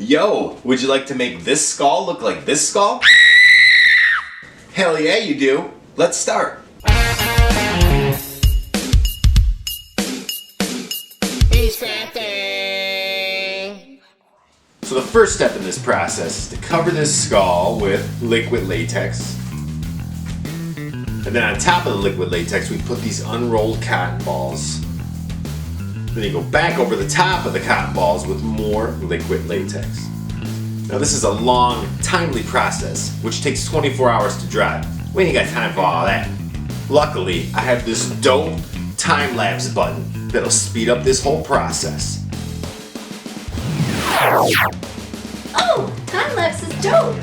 Yo, would you like to make this skull look like this skull? Hell yeah, you do. Let's start. So the first step in this process is to cover this skull with liquid latex. And then on top of the liquid latex, we put these unrolled cotton balls. Then you go back over the top of the cotton balls with more liquid latex. Now this is a long, timely process, which takes 24 hours to dry. We ain't got time for all that. Luckily, I have this dope time-lapse button that'll speed up this whole process. Oh, time-lapse is dope!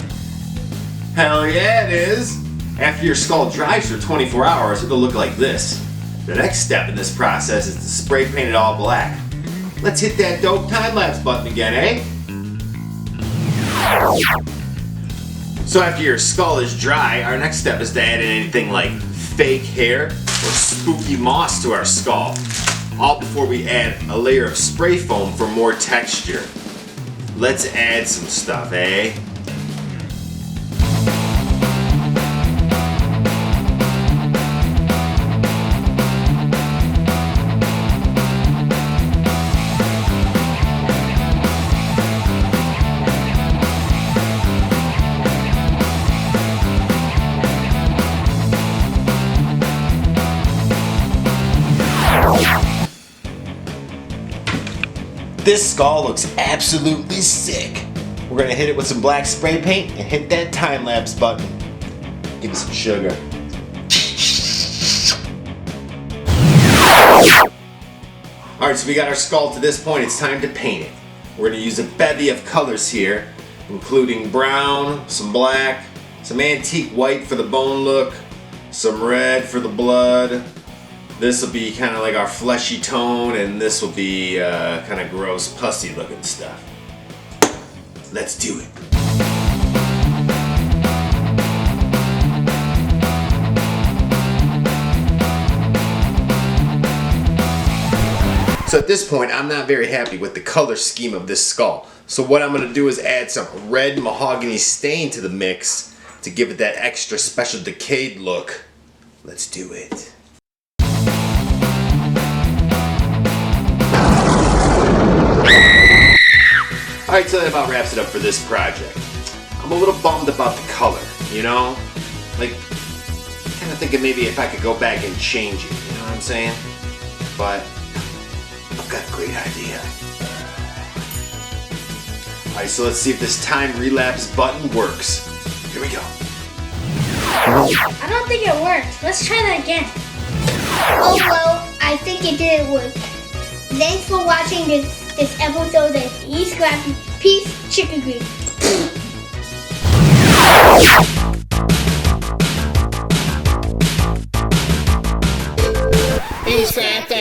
Hell yeah, it is! After your skull dries for 24 hours, it'll look like this. The next step in this process is to spray paint it all black. Let's hit that dope time-lapse button again, eh? So after your skull is dry, our next step is to add in anything like fake hair or spooky moss to our skull. All before we add a layer of spray foam for more texture. Let's add some stuff, eh? This skull looks absolutely sick. We're gonna hit it with some black spray paint and hit that time-lapse button. Give it some sugar. Alright, so we got our skull to this point, it's time to paint it. We're gonna use a bevy of colors here, including brown, some black, some antique white for the bone look, some red for the blood. This will be kind of like our fleshy tone, and this will be kind of gross, pussy looking stuff. Let's do it. So at this point, I'm not very happy with the color scheme of this skull. So what I'm gonna do is add some red mahogany stain to the mix to give it that extra special decayed look. Let's do it. Alright, so that about wraps it up for this project. I'm a little bummed about the color, you know? Like, kind of thinking maybe if I could go back and change it, you know what I'm saying? But, I've got a great idea. Alright, so let's see if this time relapse button works. Here we go. I don't think it worked. Let's try that again. Oh well, I think it didn't work. Thanks for watching this episode of Eat Scrappy. Peace, chicken grease. Eat Scrappy.